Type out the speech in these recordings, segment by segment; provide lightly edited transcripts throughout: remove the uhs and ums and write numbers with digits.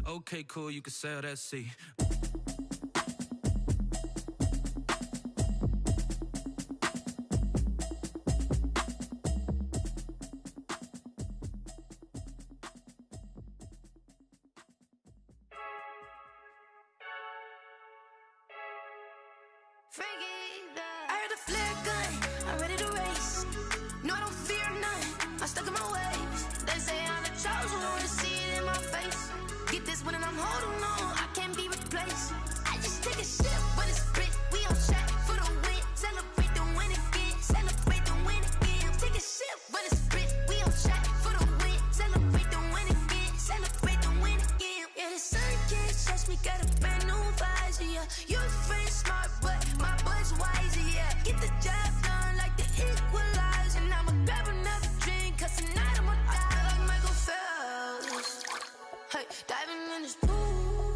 Okay, cool, you can sail that sea. I heard a flare gun, I'm ready to race. No, I don't fear none, I'm stuck in my ways. They say I'm the chosen one, see it in my face. Get this one and I'm holding on, I can't be replaced. I just take a sip, but it's split, we on track for the win. Celebrate the win again, celebrate the win again. Take a sip, but it's split, we on track for the win. Celebrate the win again, celebrate the win again. Yeah, the sun can't touch me, got a brand new visor, yeah. Your friend smart, but my boy's wiser, yeah. Get the job done like the equalizer. And I'ma grab another drink, cause tonight I'ma die like Michael Phelps. Hey, diving in this pool,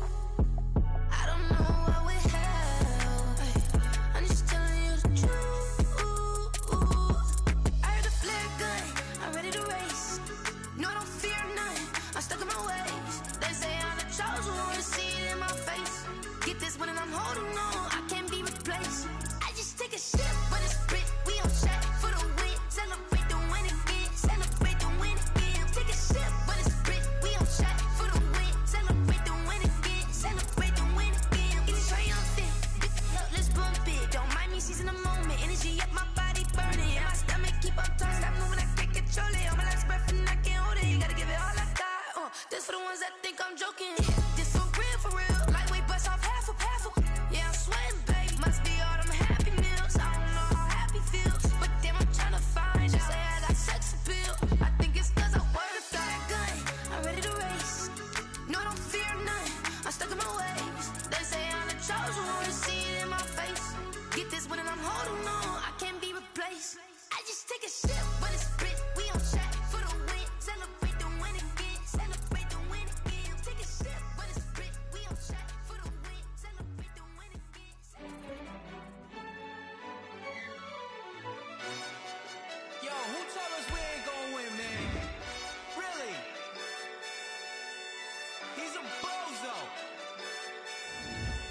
I don't know what would help. Hey, I'm just telling you the truth. I heard a flare gun, I'm ready to race. No, I don't fear none, I'm stuck in my ways. They say I'm the chosen one, see it in my face. Get this one and I'm holding on, I can't be replaced. I just take a sip, but it's split, we on track for the win. Celebrate the win again, celebrate the win again. Take a sip, but it's split, we on track for the win. Celebrate the win again, celebrate the win again. It's triumphant, look, let's bump it. Don't mind me seizing the moment, energy up my body burning. And my stomach keep on turning, stop moving, I can't control it. On my last breath and I can't hold it, you gotta give it all I got. This for the ones that think I'm joking. This for real, lightweight bust off half a. Yeah, I'm sweating, babe, must be all them happy meals. I don't know how happy feels, but damn, I'm tryna find you. Say I got sex appeal, I think it's cause I wear the fire gun. I'm ready to race, no, I don't fear none, I'm stuck in my ways. They say I'm the chosen one, see it in my face. Get this one and I'm holding on, I can't be replaced. I just take a sip, but it's split, we on track for the win. Celebrate the win again, celebrate the win again. Take a sip, but it's split, we on track for the win. Celebrate the win again. Yo, who told us we ain't gonna win, man? Really? He's a bozo.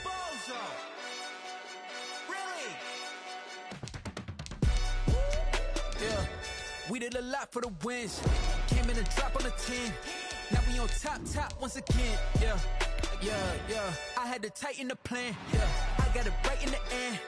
Bozo. Really? Yeah, we did a lot for the wins. Came in a drop on the 10. Now we on top once again. Yeah. I had to tighten the plan. Yeah, I got it right in the end.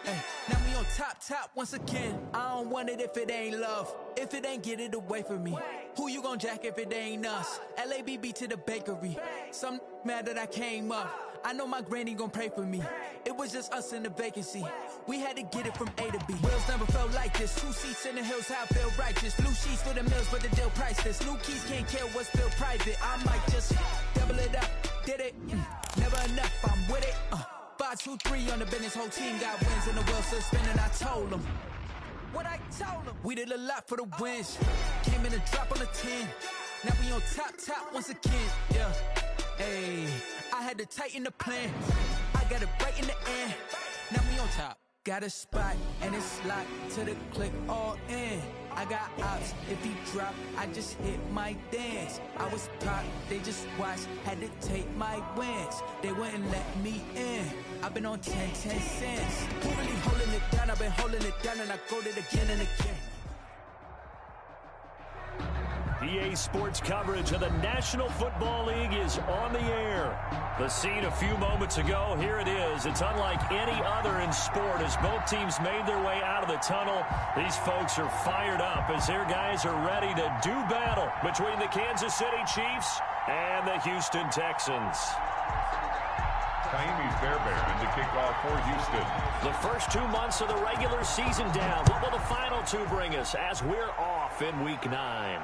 Now we on top once again. I don't want it if it ain't love. If it ain't, get it away from me. Who you gon' jack if it ain't us? LABB to the bakery. Some mad that I came up. I know my granny gon' pray for me. It was just us in the vacancy. We had to get it from A to B. Wheels never felt like this. 2 seats in the hills, how I feel righteous. Blue sheets for the mills, but the deal priceless. New keys can't care what's still private. I might just double it up. Did it? Never enough, I'm with it. 5, 2, 3 on the business, whole team got wins and the wheels still spinning. I told them what I told them. We did a lot for the wins. Came in a drop on the 10. Now we on top once again. Yeah, hey, I had to tighten the plan. I got it right in the end. Now we on top. Got a spot and it's locked to the click all in. I got ops, if he drop, I just hit my dance. I was taught, they just watched, had to take my wins. They wouldn't let me in. I've been on 10 cents. Who really holding it down? I've been holding it down and I go it again and again. EA Sports coverage of the National Football League is on the air. The scene a few moments ago, here it is. It's unlike any other in sport as both teams made their way out of the tunnel. These folks are fired up as their guys are ready to do battle between the Kansas City Chiefs and the Houston Texans. Taimi Fairbairn to kick off for Houston. The first 2 months of the regular season down. What will the final 2 bring us as we're off in Week 9?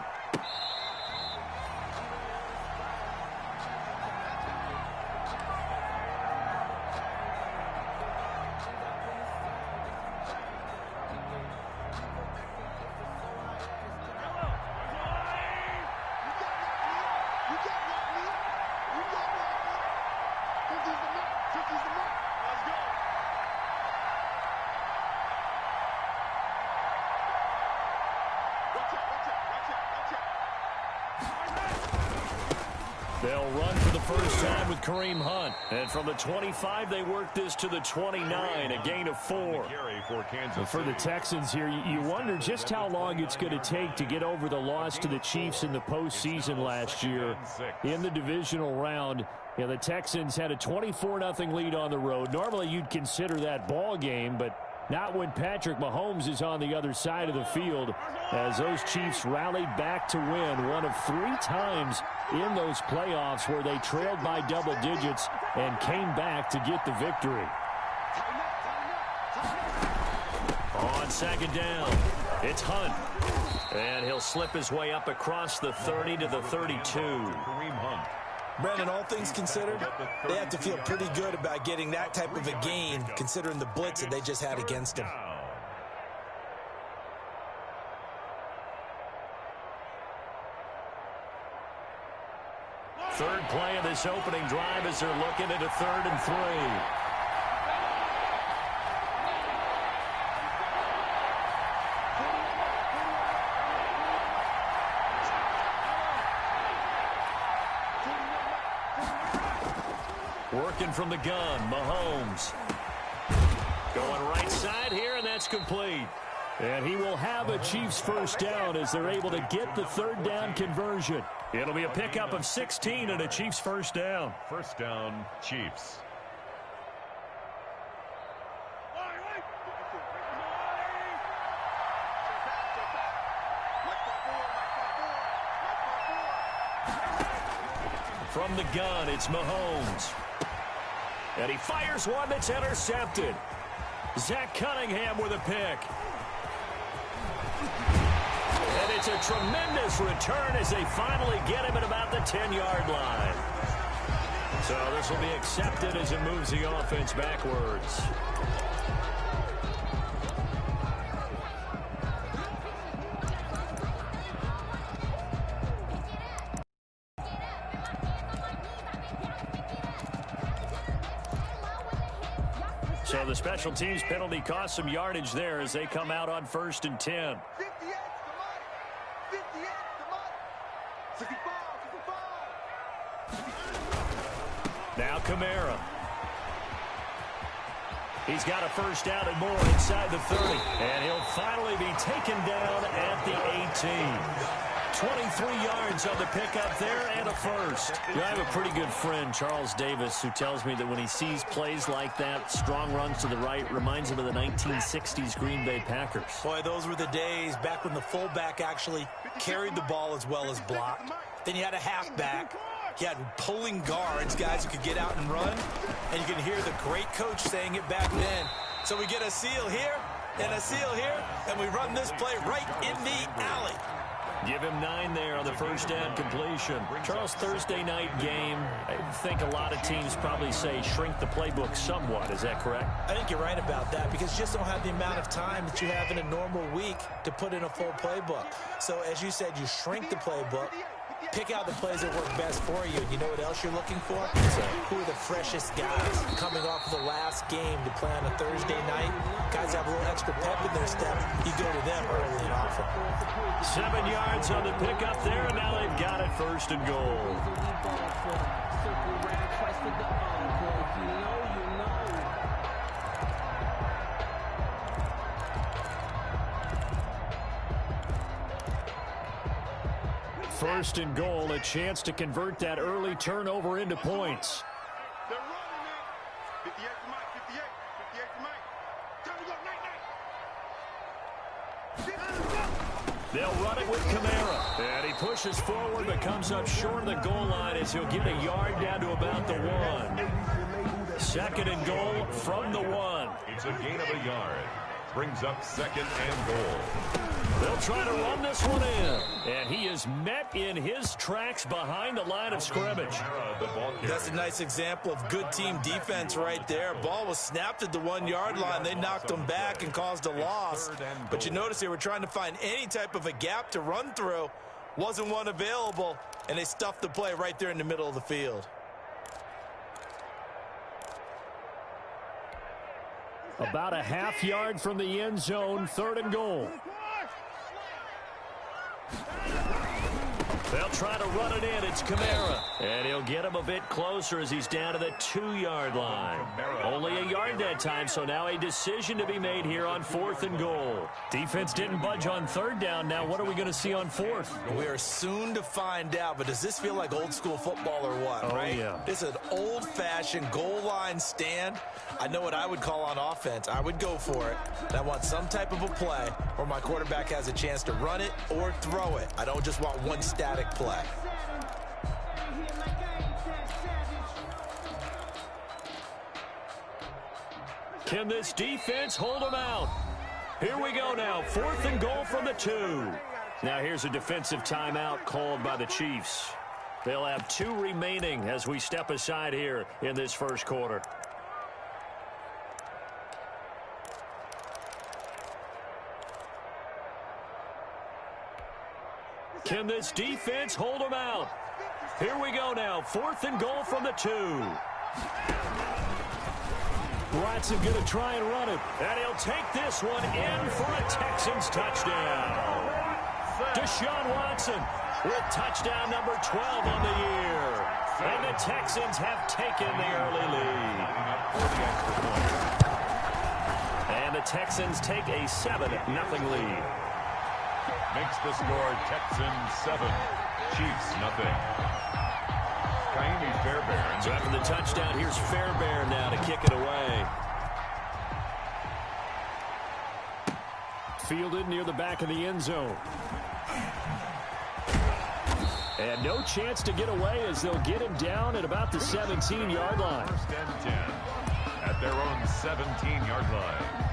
They'll run for the first time with Kareem Hunt. And from the 25, they work this to the 29, a gain of 4. For the Texans here, you wonder just how long it's going to take to get over the loss to the Chiefs in the postseason last year in the divisional round. Yeah, the Texans had a 24-0 lead on the road. Normally you'd consider that ball game, but not when Patrick Mahomes is on the other side of the field, as those Chiefs rallied back to win one of 3 times in those playoffs where they trailed by double digits and came back to get the victory. On second down, it's Hunt. And he'll slip his way up across the 30 to the 32. Kareem Hunt. Brandon, all things considered, they have to feel pretty good about getting that type of a gain, considering the blitz that they just had against them. Third play of this opening drive as they're looking at a 3rd and 3. Working from the gun, Mahomes. Going right side here, and that's complete. And he will have a Chiefs first down as they're able to get the 3rd down conversion. It'll be a pickup of 16 and a Chiefs first down. First down, Chiefs. From the gun, it's Mahomes. And he fires one that's intercepted. Zach Cunningham with a pick. And it's a tremendous return as they finally get him at about the 10-yard line. So this will be accepted as it moves the offense backwards. So the special teams penalty cost some yardage there as they come out on 1st and 10. Now Kamara. He's got a first down and more inside the 30. And he'll finally be taken down at the 18. 23 yards on the pickup there and a first. You know, I have a pretty good friend, Charles Davis, who tells me that when he sees plays like that, strong runs to the right, reminds him of the 1960s Green Bay Packers. Boy, those were the days back when the fullback actually carried the ball as well as blocked. Then you had a halfback. You had pulling guards, guys who could get out and run. And you can hear the great coach saying it back then. So we get a seal here and a seal here, and we run this play right in the alley. Give him 9 there on the first down completion. Charles, Thursday night game, I think a lot of teams probably say shrink the playbook somewhat. Is that correct? I think you're right about that because you just don't have the amount of time that you have in a normal week to put in a full playbook. So as you said, you shrink the playbook, pick out the plays that work best for you. And you know what else you're looking for? So who are the freshest guys coming off of the last game to play on a Thursday night? Guys have a little extra pep in their step. You go to them early and often. 7 yards on the pickup there, and now they've got it 1st and goal. First and goal, a chance to convert that early turnover into points. They're running it. 58 to Mike, 58 to Mike. They'll run it with Kamara. And he pushes forward but comes up short of the goal line as he'll get a yard down to about the 1. 2nd and goal from the 1. It's a gain of a yard. Brings up 2nd and goal. They'll try to run this one in. And he is met in his tracks behind the line of scrimmage. That's a nice example of good team defense right there. Ball was snapped at the 1-yard line. They knocked them back and caused a loss. But you notice they were trying to find any type of a gap to run through. Wasn't one available, and they stuffed the play right there in the middle of the field. About a half yard from the end zone, 3rd and goal. They'll try to run it in. It's Kamara. And he'll get him a bit closer as he's down to the 2-yard line. Only a yard that time, so now a decision to be made here on 4th and goal. Defense didn't budge on 3rd down. Now what are we going to see on 4th? We are soon to find out, but does this feel like old school football or what, right? Yeah. This is an old-fashioned goal line stand. I know what I would call on offense. I would go for it. And I want some type of a play where my quarterback has a chance to run it or throw it. I don't just want one static play. Can this defense hold them out? Here we go now. 4th and goal from the 2. Now here's a defensive timeout called by the Chiefs. They'll have 2 remaining as we step aside here in this first quarter. Can this defense hold them out? Here we go now. 4th and goal from the 2. Watson going to try and run it. And he'll take this one in for a Texans touchdown. Deshaun Watson with touchdown number 12 on the year. And the Texans have taken the early lead. And the Texans take a 7-0 lead. Makes the score Texans 7, Chiefs nothing. Kaimi Fairbairn. So after the touchdown, here's Fairbairn now to kick it away. Fielded near the back of the end zone. And no chance to get away as they'll get him down at about the 17-yard line. 1st and 10 at their own 17-yard line.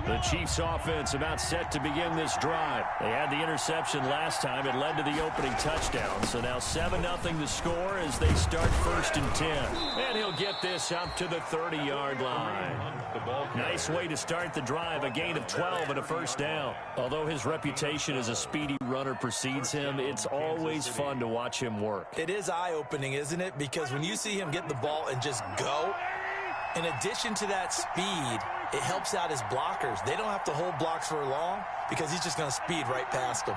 The Chiefs offense about set to begin this drive. They had the interception last time. It led to the opening touchdown. So now 7-0 the score as they start 1st and 10. And he'll get this up to the 30-yard line. Nice way to start the drive. A gain of 12 and a 1st down. Although his reputation as a speedy runner precedes him, it's always fun to watch him work. It is eye-opening, isn't it? Because when you see him get the ball and just go, in addition to that speed, it helps out his blockers. They don't have to hold blocks for long because he's just going to speed right past them.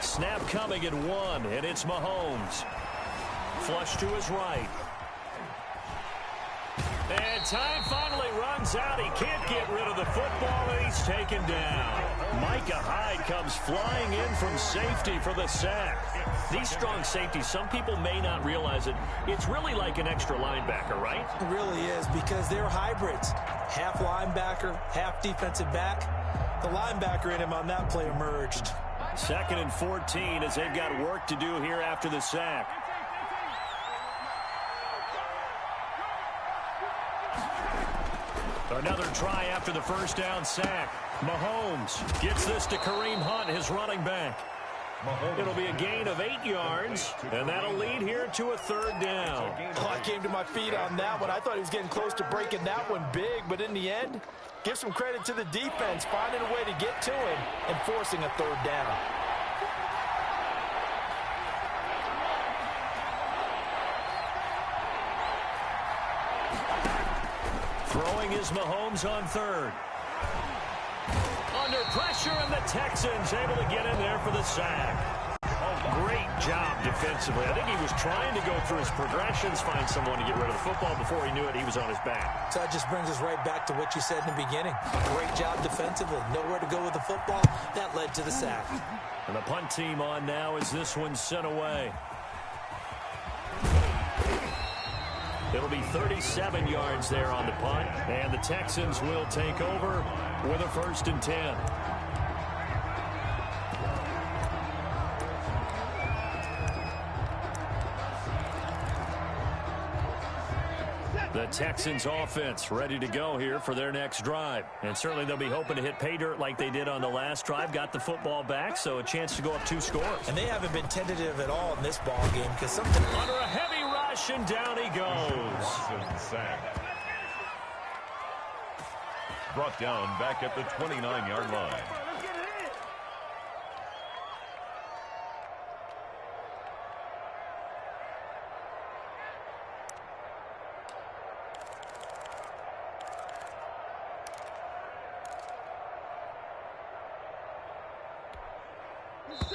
Snap coming at 1, and it's Mahomes. Flush to his right. And time finally runs out. He can't get rid of the football, and he's taken down. Micah Hyde comes flying in from safety for the sack. These strong safeties, some people may not realize it. It's really like an extra linebacker, right? It really is because they're hybrids. Half linebacker, half defensive back. The linebacker in him on that play emerged. 2nd and 14 as they've got work to do here after the sack. Another try after the 1st down sack. Mahomes gets this to Kareem Hunt, his running back. It'll be a gain of 8 yards, and that'll lead here to a 3rd down. Oh, I came to my feet on that one. I thought he was getting close to breaking that one big, but in the end, give some credit to the defense, finding a way to get to him and forcing a 3rd down. Throwing is Mahomes on 3rd. Under pressure, and the Texans able to get in there for the sack. Oh, great job defensively. I think he was trying to go through his progressions, find someone to get rid of the football. Before he knew it, he was on his back. So that just brings us right back to what you said in the beginning. Great job defensively. Nowhere to go with the football. That led to the sack. And the punt team on now as this one's sent away. It'll be 37 yards there on the punt, and the Texans will take over with a 1st and 10. The Texans offense ready to go here for their next drive. And certainly they'll be hoping to hit pay dirt like they did on the last drive. Got the football back, so a chance to go up 2 scores. And they haven't been tentative at all in this ball game because something under a heavy rush, and down he goes. Sack. Brought down back at the 29-yard line.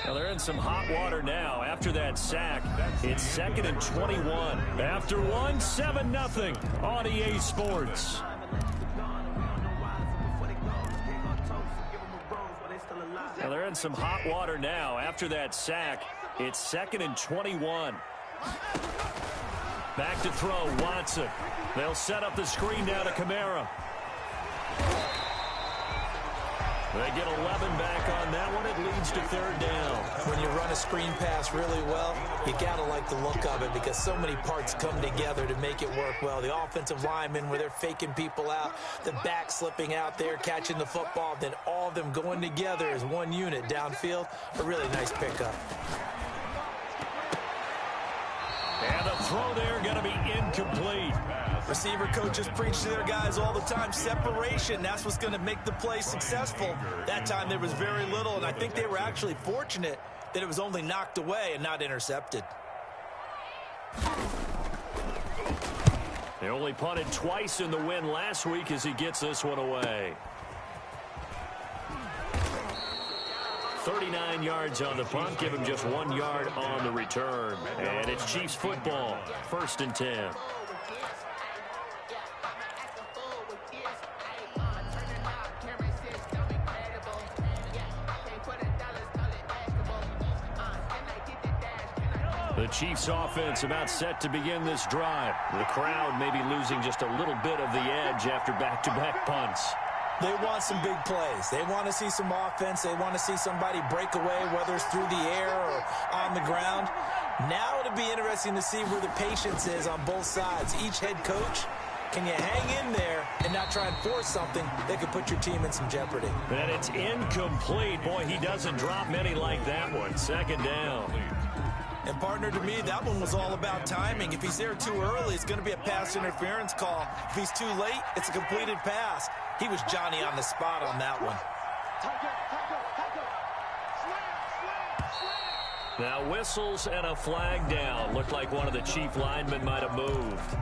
Well, they're in some hot water now after that sack. It's 2nd and 21. After one, 7-0 on EA Sports. Well, they're in some hot water now after that sack. It's 2nd and 21. Back to throw, Watson. They'll set up the screen now to Kamara. They get 11 back on that one. It leads to 3rd down. When you run a screen pass really well, you got to like the look of it because so many parts come together to make it work well. The offensive linemen where they're faking people out, the back slipping out there, catching the football, then all of them going together as one unit downfield. A really nice pickup. And the throw there going to be incomplete. Receiver coaches preach to their guys all the time. Separation, that's what's going to make the play successful. That time there was very little, and I think they were actually fortunate that it was only knocked away and not intercepted. They only punted twice in the win last week as he gets this one away. 39 yards on the punt, give him just 1 yard on the return. And it's Chiefs football, 1st and 10. The Chiefs offense about set to begin this drive. The crowd may be losing just a little bit of the edge after back-to-back punts. They want some big plays. They want to see some offense. They want to see somebody break away, whether it's through the air or on the ground. Now it'll be interesting to see where the patience is on both sides. Each head coach, can you hang in there and not try and force something that could put your team in some jeopardy? And it's incomplete. Boy, he doesn't drop many like that one. 2nd down. And, partner, to me, that one was all about timing. If he's there too early, it's going to be a pass interference call. If he's too late, it's a completed pass. He was Johnny on the spot on that one. Now whistles and a flag down. Looked like one of the Chief linemen might have moved.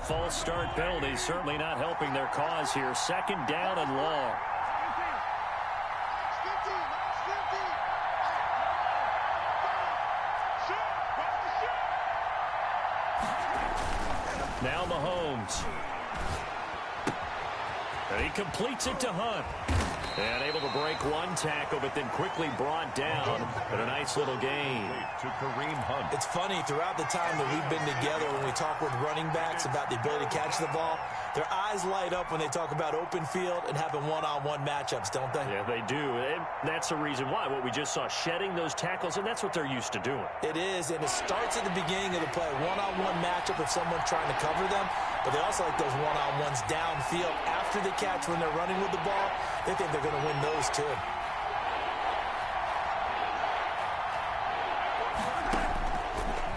False start penalty certainly not helping their cause here. 2nd down and long. Now Mahomes. And he completes it to Hunt. And able to break one tackle, but then quickly brought down. But a nice little gain. To Kareem Hunt. It's funny, throughout the time that we've been together, when we talk with running backs about the ability to catch the ball, their eyes light up when they talk about open field and having one-on-one matchups, don't they? Yeah, they do. And that's the reason why. What we just saw, shedding those tackles, and that's what they're used to doing. It is, and it starts at the beginning of the play. One-on-one matchup if someone's trying to cover them, but they also like those one-on-ones downfield after the catch when they're running with the ball. They think they're going to win those too.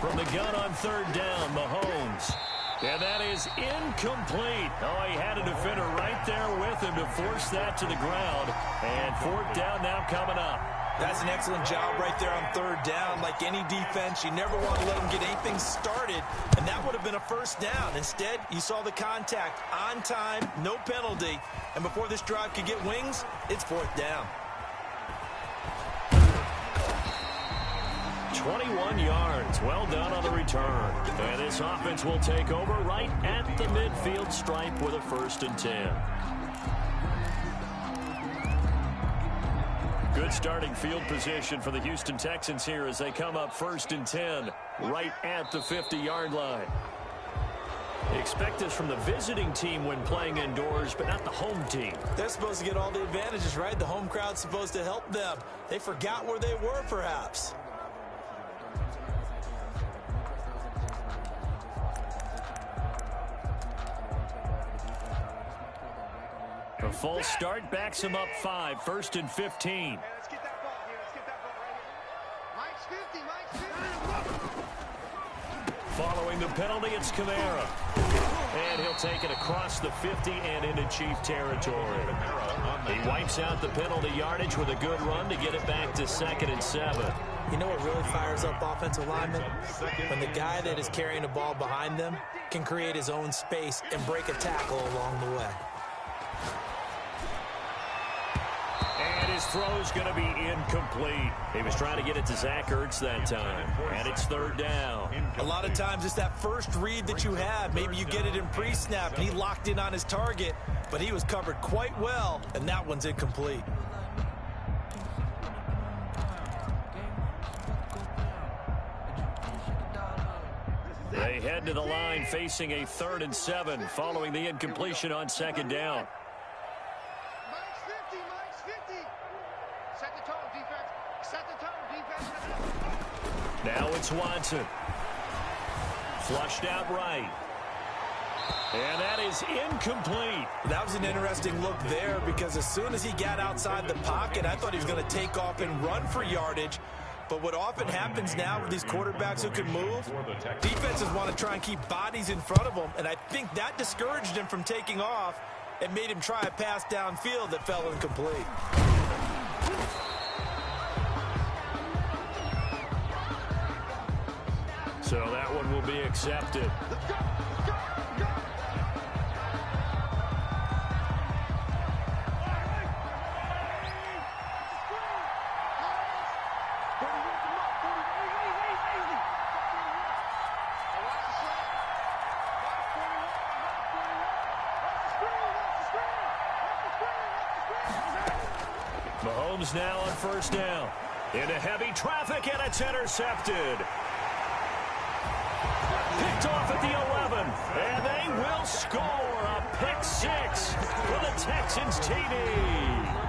From the gun on 3rd down, Mahomes. And that is incomplete. Oh, he had a defender right there with him to force that to the ground. And 4th down now coming up. That's an excellent job right there on 3rd down. Like any defense, you never want to let them get anything started, and that would have been a 1st down. Instead, you saw the contact on time, no penalty, and before this drive could get wings, it's 4th down. 21 yards. Well done on the return. And this offense will take over right at the midfield stripe with a 1st and 10. Good starting field position for the Houston Texans here as they come up 1st and 10 right at the 50-yard line. Expect this from the visiting team when playing indoors, but not the home team. They're supposed to get all the advantages, right? The home crowd's supposed to help them. They forgot where they were, perhaps. A false start backs him up 5, 1st and 15. Let's get that ball here. Let's get that ball right here. Mike's 50. Mike's 50. Following the penalty, it's Kamara. And he'll take it across the 50 and into Chief territory. He wipes out the penalty yardage with a good run to get it back to 2nd and 7. You know what really fires up offensive linemen? When the guy that is carrying the ball behind them can create his own space and break a tackle along the way. And his throw's going to be incomplete. He was trying to get it to Zach Ertz that time. And it's 3rd down. A lot of times it's that first read that you have. Maybe you get it in pre-snap and he locked in on his target, but he was covered quite well, and that one's incomplete. They head to the line facing a 3rd and 7 following the incompletion on 2nd down. Mike's 50. Mike's 50. Set the tone, defense. Set the tone, defense. Now it's Watson. Flushed out right. And that is incomplete. That was an interesting look there because as soon as he got outside the pocket, I thought he was going to take off and run for yardage. But what often happens now with these quarterbacks who can move, defenses want to try and keep bodies in front of them, and I think that discouraged him from taking off and made him try a pass downfield that fell incomplete. So that one will be accepted. Mahomes now on 1st down. Into heavy traffic, and it's intercepted. Picked off at the 11, and they will score a pick 6 for the Texans TD.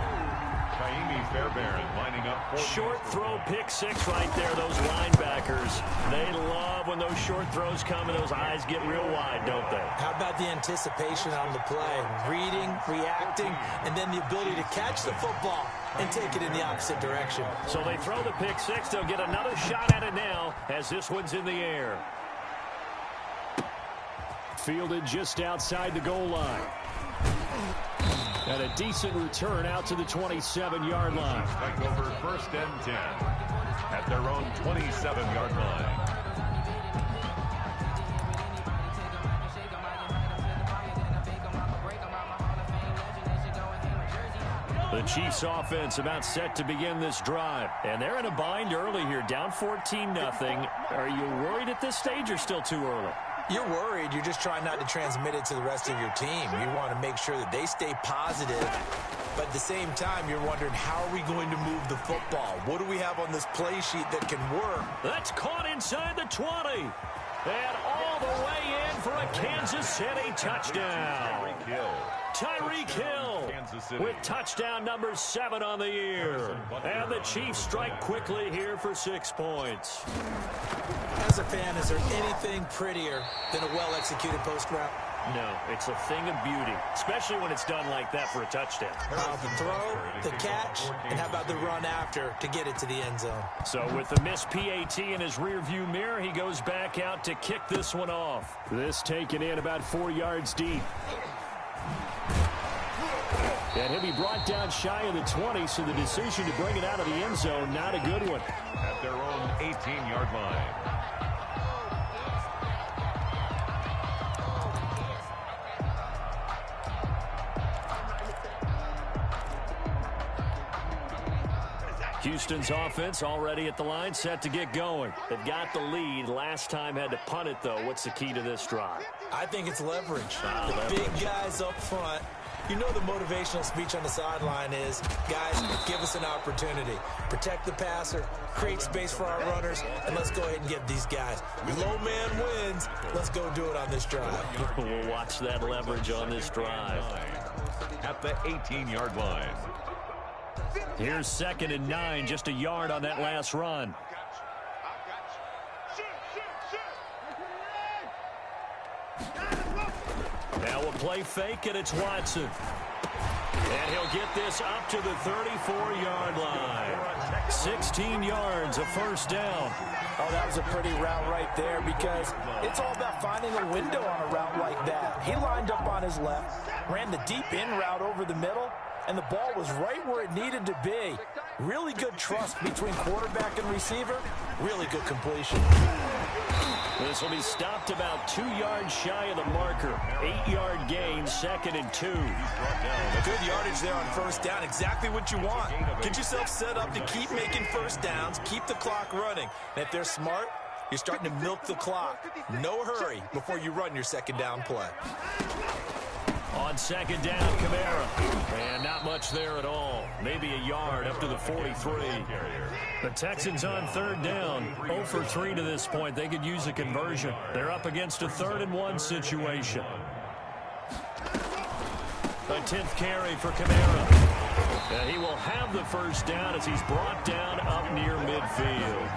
Kaimi Fairbairn lining up for Short throw pick 6 right there, those linebackers. They love when those short throws come and those eyes get real wide, don't they? How about the anticipation on the play? Reading, reacting, and then the ability to catch the football and take it in the opposite direction. So they throw the pick 6. They'll get another shot at it now as this one's in the air. Fielded just outside the goal line. And a decent return out to the 27-yard line. Take over 1st and 10 at their own 27-yard line. The Chiefs offense about set to begin this drive. And they're in a bind early here, down 14-0. Are you worried at this stage or still too early? You're worried. You're just trying not to transmit it to the rest of your team. You want to make sure that they stay positive. But at the same time, you're wondering, how are we going to move the football? What do we have on this play sheet that can work? That's caught inside the 20. And all the way in for a Kansas City touchdown. Tyreek Hill with touchdown number 7 on the year. And the Chiefs strike quickly here for 6 points. As a fan, is there anything prettier than a well-executed post route? No, it's a thing of beauty, especially when it's done like that for a touchdown. The throw, the catch, and how about the run after to get it to the end zone? So with the missed PAT in his rearview mirror, he goes back out to kick this one off. This taken in about 4 yards deep. And he'll be brought down shy of the 20, so the decision to bring it out of the end zone, not a good one. At their own 18-yard line. Houston's offense already at the line, set to get going. They've got the lead. Last time had to punt it, though. What's the key to this drive? I think it's leverage. Leverage. Big guys up front You know the motivational speech on the sideline is, guys, give us an opportunity. Protect the passer, create space for our runners, and let's go ahead and give these guys. Low man wins. Let's go do it on this drive. We'll watch that leverage on this drive. At the 18-yard line. Here's 2nd and 9, just a yard on that last run. Now we'll play fake, and it's Watson. And he'll get this up to the 34-yard line. 16 yards, a first down. Oh, that was a pretty route right there because it's all about finding a window on a route like that. He lined up on his left, ran the deep in route over the middle, and the ball was right where it needed to be. Really good trust between quarterback and receiver. Really good completion. This will be stopped about 2 yards shy of the marker. 8-yard gain, 2nd and 2. Good yardage there on first down. Exactly what you want. Get yourself set up to keep making first downs, keep the clock running. And if they're smart, you're starting to milk the clock. No hurry before you run your second down play. On 2nd down, Kamara. And not much there at all. Maybe a yard up to the 43. The Texans on 3rd down. 0 for 3 to this point. They could use a conversion. They're up against a 3rd and 1 situation. A 10th carry for Kamara. And he will have the first down as he's brought down up near midfield.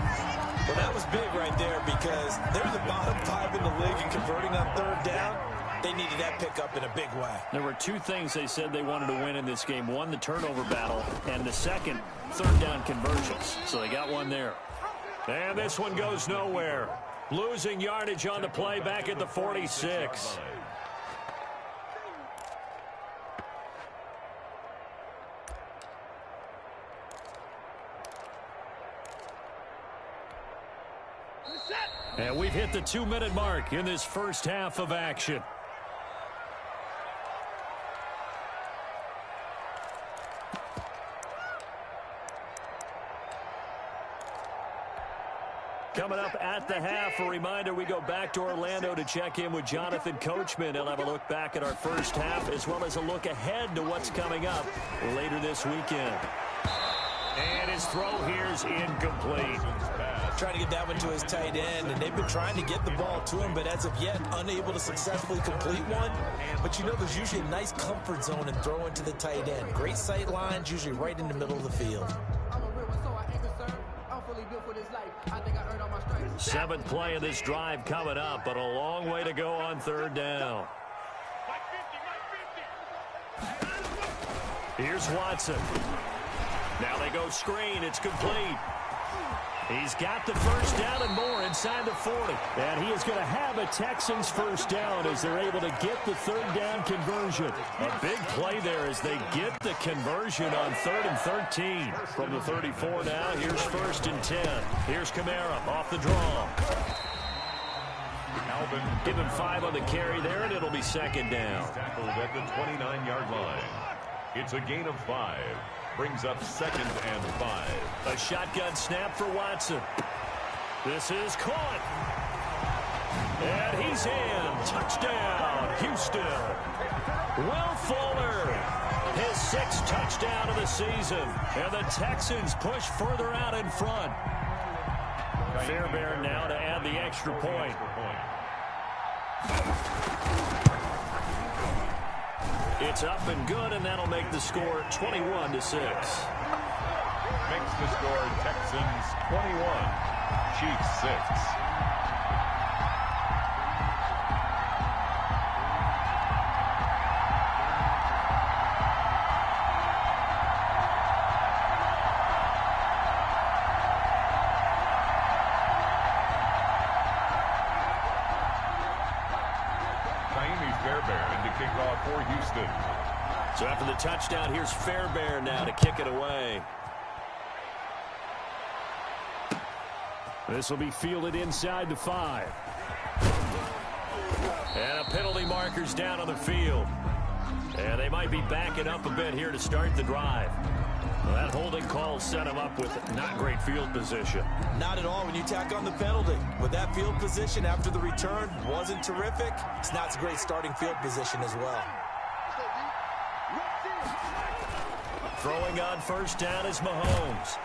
Well, that was big right there because they're the bottom 5 in the league in converting on 3rd down. They needed that pickup in a big way. There were 2 things they said they wanted to win in this game. One, the turnover battle, and the second, 3rd down conversions. So they got one there. And this one goes nowhere. Losing yardage on the play back at the 46. And we've hit the 2-minute mark in this first half of action. Coming up at the half, a reminder, we go back to Orlando to check in with Jonathan Coachman. He'll have a look back at our first half as well as a look ahead to what's coming up later this weekend. And his throw here's incomplete. Trying to get that one to his tight end, and they've been trying to get the ball to him, but as of yet, unable to successfully complete one. But you know, there's usually a nice comfort zone in throwing to the tight end. Great sight lines, usually right in the middle of the field. 7th play of this drive coming up, but a long way to go on 3rd down. Here's Watson. Now they go screen. It's complete. He's got the first down and more inside the 40. And he is going to have a Texans first down as they're able to get the 3rd down conversion. A big play there as they get the conversion on 3rd and 13. From the 34 now, here's 1st and 10. Here's Kamara off the draw. Alvin Give him 5 on the carry there, and it'll be 2nd down. tackled at the 29-yard line. It's a gain of 5. Brings up 2nd and 5. A shotgun snap for Watson. This is caught. And he's in. Touchdown, Houston. Will Fuller, his 6th touchdown of the season. And the Texans push further out in front. Fairbairn now to add the extra point. It's up and good, and that'll make the score 21-6. Makes the score Texans 21, Chiefs 6. For Houston. So after the touchdown, here's Fairbairn now to kick it away. This will be fielded inside the 5. And a penalty marker's down on the field. And they might be backing up a bit here to start the drive. Well, that holding call set him up with not great field position. Not at all when you tack on the penalty. With that field position after the return wasn't terrific. It's not a great starting field position as well. Throwing on first down is Mahomes.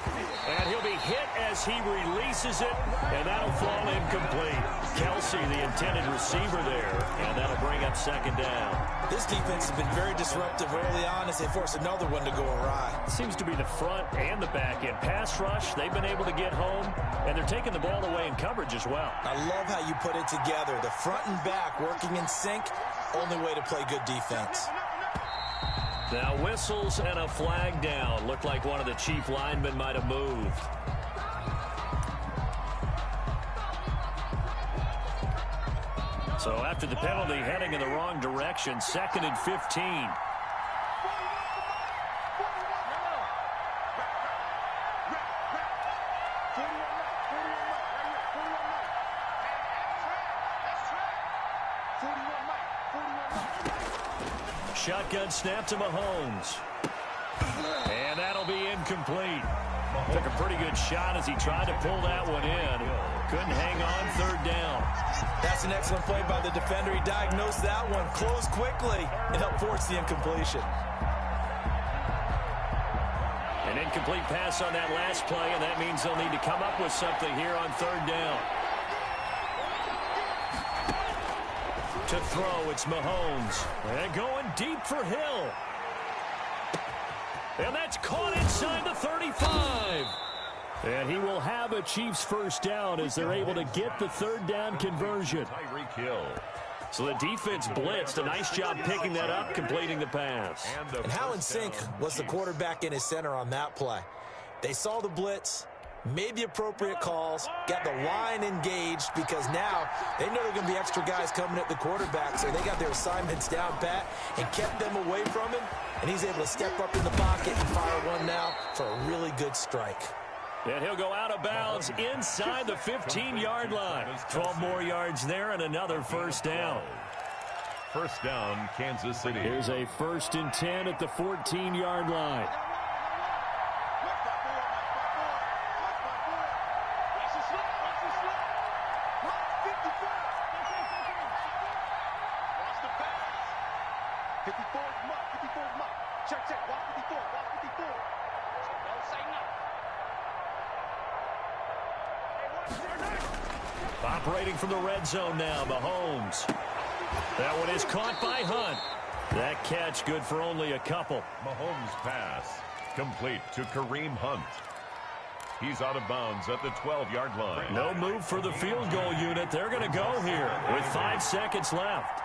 And he'll be hit as he releases it, and that'll fall incomplete. Kelsey, the intended receiver there, and that'll bring up second down. This defense has been very disruptive early on as they force another one to go awry. Seems to be the front and the back end. Pass rush, they've been able to get home, and they're taking the ball away in coverage as well. I love how you put it together. The front and back working in sync, only way to play good defense. Now whistles and a flag down. Looked like one of the chief linemen might have moved. So after the penalty, heading in the wrong direction, 2nd and 15. Shotgun snap to Mahomes. And that'll be incomplete. Took a pretty good shot as he tried to pull that one in. Couldn't hang on 3rd down. That's an excellent play by the defender. He diagnosed that one, closed quickly, and helped force the incompletion. An incomplete pass on that last play, and that means they'll need to come up with something here on 3rd down. To throw, it's Mahomes. And going deep for Hill. And that's caught inside the 35. And he will have a Chiefs first down as they're able to get the 3rd down conversion. Tyreek Hill. So the defense blitzed. A nice job picking that up, completing the pass. And how in sync was the quarterback in his center on that play? They saw the blitz, made the appropriate calls, got the line engaged because now they know there are going to be extra guys coming at the quarterback, so they got their assignments down pat and kept them away from him, and he's able to step up in the pocket and fire one now for a really good strike. And he'll go out of bounds inside the 15-yard line. 12 more yards there and another first down. First down, Kansas City. Here's a 1st and 10 at the 14-yard line. Operating from the red zone now, Mahomes. That one is caught by Hunt. That catch good for only a couple. Mahomes' pass complete to Kareem Hunt. He's out of bounds at the 12-yard line. No move for the field goal unit. They're going to go here with 5 seconds left.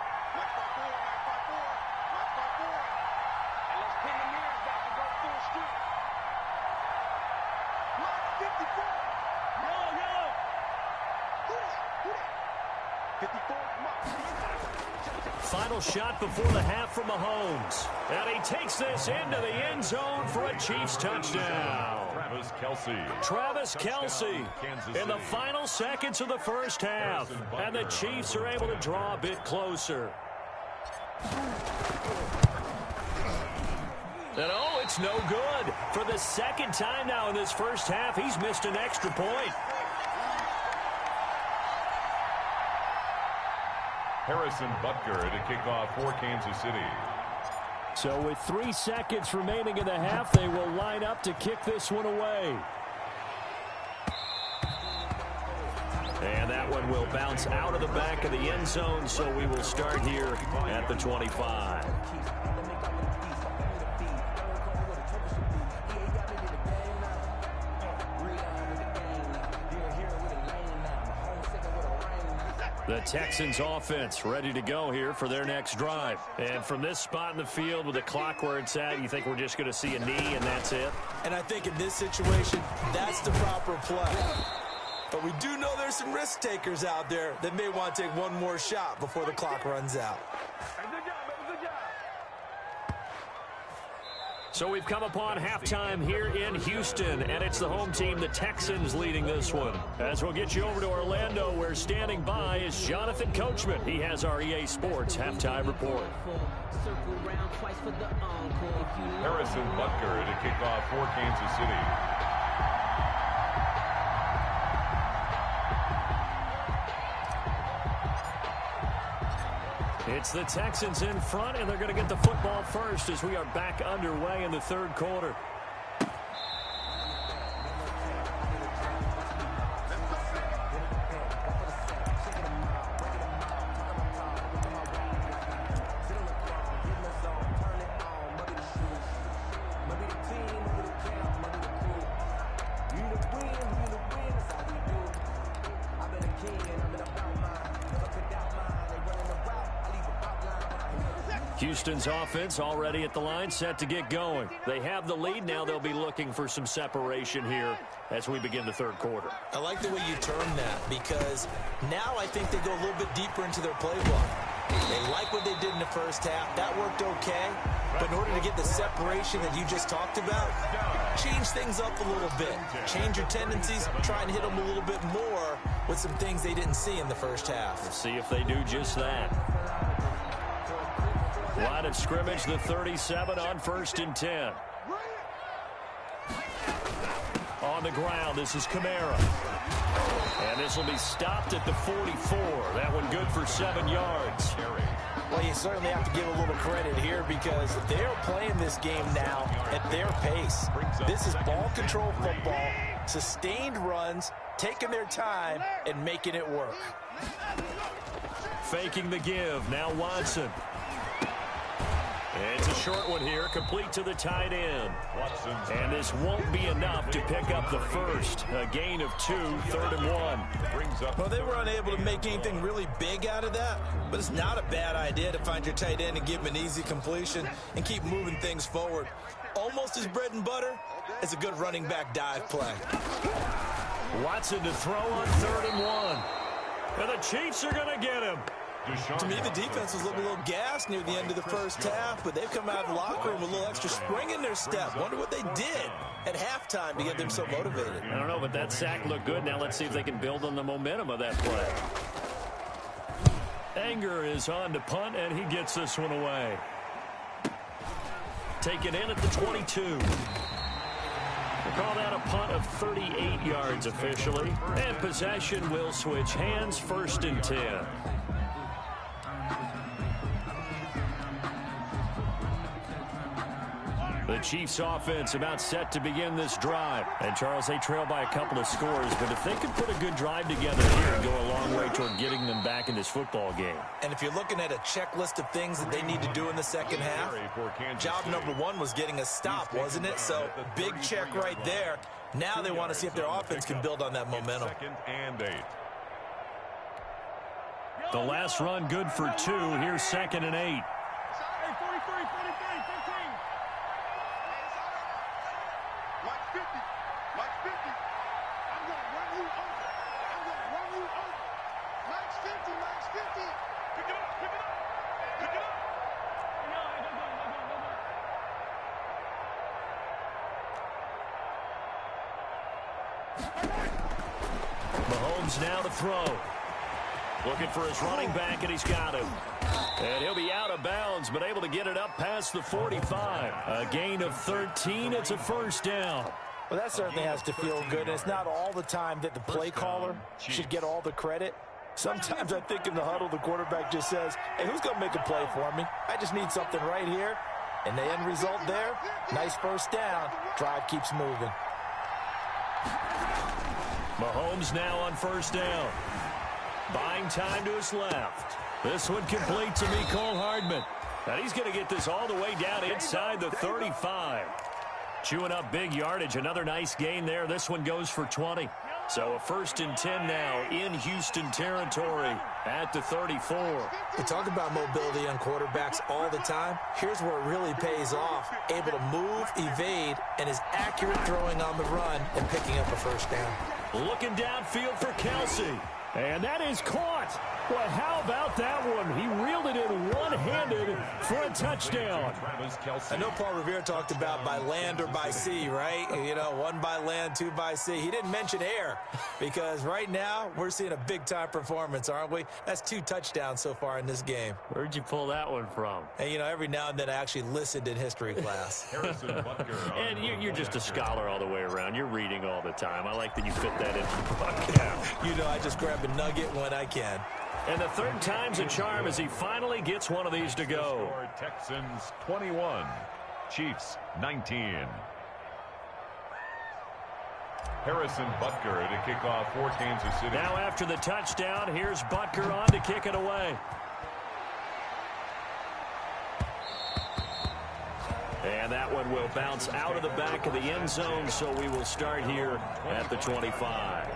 Final shot before the half from Mahomes. And he takes this into the end zone for a Chiefs touchdown. Travis Kelce in the final seconds of the first half. And the Chiefs are able to draw a bit closer. And oh, it's no good. For the 2nd time now in this first half, he's missed an extra point. Harrison Butker to kick off for Kansas City. So with 3 seconds remaining in the half, they will line up to kick this one away. And that one will bounce out of the back of the end zone, so we will start here at the 25. The Texans offense ready to go here for their next drive. And from this spot in the field with the clock where it's at, you think we're just going to see a knee and that's it? And I think in this situation, that's the proper play. But we do know there's some risk takers out there that may want to take one more shot before the clock runs out. So we've come upon halftime here in Houston, and it's the home team, the Texans, leading this one. As we'll get you over to Orlando, where standing by is Jonathan Coachman. He has our EA Sports halftime report. Harrison Butker to kick off for Kansas City. It's the Texans in front, and they're going to get the football first as we are back underway in the third quarter. Houston's offense already at the line, set to get going. They have the lead. Now they'll be looking for some separation here as we begin the third quarter. I like the way you term that, because now I think they go a little bit deeper into their playbook. They like what they did in the first half. That worked okay. But in order to get the separation that you just talked about, change things up a little bit. Change your tendencies. Try and hit them a little bit more with some things they didn't see in the first half. We'll see if they do just that. Line of scrimmage, the 37 on 1st and 10. On the ground, this is Kamara. And this will be stopped at the 44. That one good for 7 yards. Well, you certainly have to give a little credit here, because they're playing this game now at their pace. This is ball control football, sustained runs, taking their time, and making it work. Faking the give, now Watson. It's a short one here, complete to the tight end. And this won't be enough to pick up the first. A gain of 2, 3rd and 1. Well, they were unable to make anything really big out of that, but it's not a bad idea to find your tight end and give him an easy completion and keep moving things forward. Almost as bread and butter as a good running back dive play. Watson to throw on 3rd and 1. And the Chiefs are going to get him. To me, the defense was looking a little gassed near the end of the first half, but they've come out of the locker room with a little extra spring in their step. Wonder what they did at halftime to get them so motivated. I don't know, but that sack looked good. Now let's see if they can build on the momentum of that play. Anger is on to punt, and he gets this one away. Taken in at the 22. We'll call that a punt of 38 yards officially. And possession will switch hands, 1st and 10. The Chiefs offense about set to begin this drive. And Charles, they trail by a couple of scores, but if they could put a good drive together here and go a long way toward getting them back in this football game. And if you're looking at a checklist of things that they need to do in the second half, job number 1 was getting a stop, wasn't it? So big check right there. Now they want to see if their offense can build on that momentum. The last run good for 2. Here's 2nd and 8. Mahomes now to throw. Looking for his running back, and he's got him. And he'll be out of bounds, but able to get it up past the 45. A gain of 13. It's a 1st down. Well, that certainly has to feel good. And it's not all the time that the play caller should get all the credit. Sometimes I think in the huddle, the quarterback just says, hey, who's going to make a play for me? I just need something right here. And the end result there, nice 1st down. Drive keeps moving. Mahomes now on 1st down. Buying time to his left. This one complete to Mecole Hardman. And he's going to get this all the way down inside the 35. Chewing up big yardage. Another nice gain there. This one goes for 20. So a 1st and 10 now in Houston territory at the 34. We talk about mobility on quarterbacks all the time. Here's where it really pays off. Able to move, evade, and is accurate throwing on the run and picking up a 1st down. Looking downfield for Kelsey. And that is caught. Well, how about that one? He reeled it in one-handed for a touchdown. I know Paul Revere talked about by land or by sea, right? You know, 1 by land, 2 by sea. He didn't mention air, because right now we're seeing a big-time performance, aren't we? That's 2 touchdowns so far in this game. Where'd you pull that one from? And, you know, every now and then I actually listened in history class. And you're just a scholar all the way around. You're reading all the time. I like that you fit that in. You know, I just grab a nugget when I can. And the third time's a charm as he finally gets one of these to go. Texans 21, Chiefs 19. Harrison Butker to kick off for Kansas City. Now after the touchdown, here's Butker on to kick it away. And that one will bounce out of the back of the end zone, so we will start here at the 25.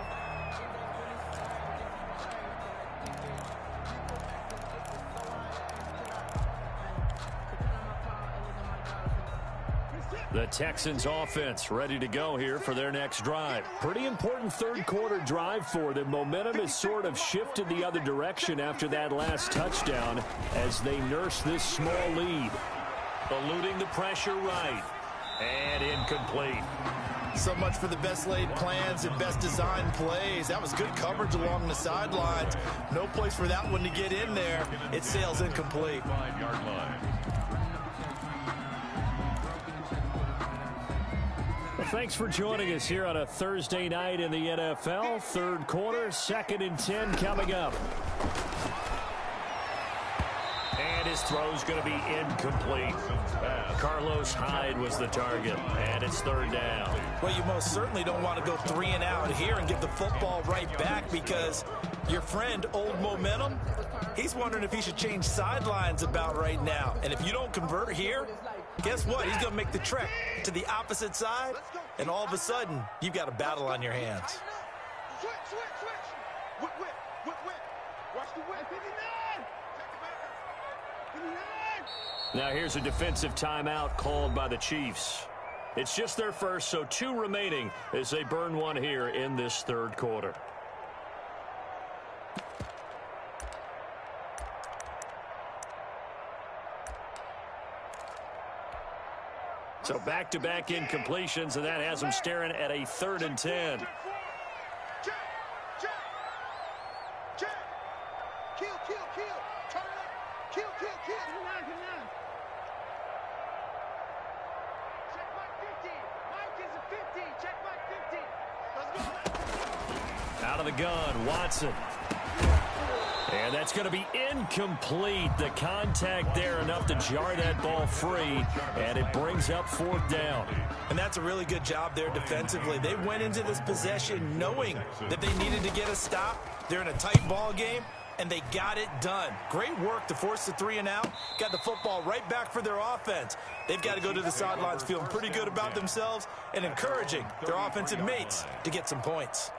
The Texans offense ready to go here for their next drive. Pretty important third quarter drive for them. Momentum has sort of shifted the other direction after that last touchdown as they nurse this small lead. Eluding the pressure right. And incomplete. So much for the best laid plans and best designed plays. That was good coverage along the sidelines. No place for that one to get in there. It sails incomplete. 5-yard line. Well, thanks for joining us here on a Thursday night in the NFL. Third quarter, 2nd and 10 coming up. And his throw's going to be incomplete. Carlos Hyde was the target, and it's third down. Well, you most certainly don't want to go 3 and out here and give the football right back because your friend, Old Momentum, he's wondering if he should change sidelines about right now. And if you don't convert here, guess what? He's going to make the trek to the opposite side, and all of a sudden, you've got a battle on your hands. Switch. Whip. Watch the whip. 59. Check it back. 59. Now here's a defensive timeout called by the Chiefs. It's just their first, so 2 remaining as they burn one here in this third quarter. So back-to-back incompletions, and that has them staring at a 3rd and 10. Check. Kill. Turn it up. Kill. Come on. Check Mike 50. Mike is a 50. Check Mike 50. Let's go. Out of the gun, Watson. And that's going to be incomplete. The contact there enough to jar that ball free, and it brings up 4th down. And that's a really good job there defensively. They went into this possession knowing that they needed to get a stop. They're in a tight ball game, and they got it done. Great work to force the 3 and out. Got the football right back for their offense. They've got to go to the sidelines feeling pretty good about themselves and encouraging their offensive mates to get some points.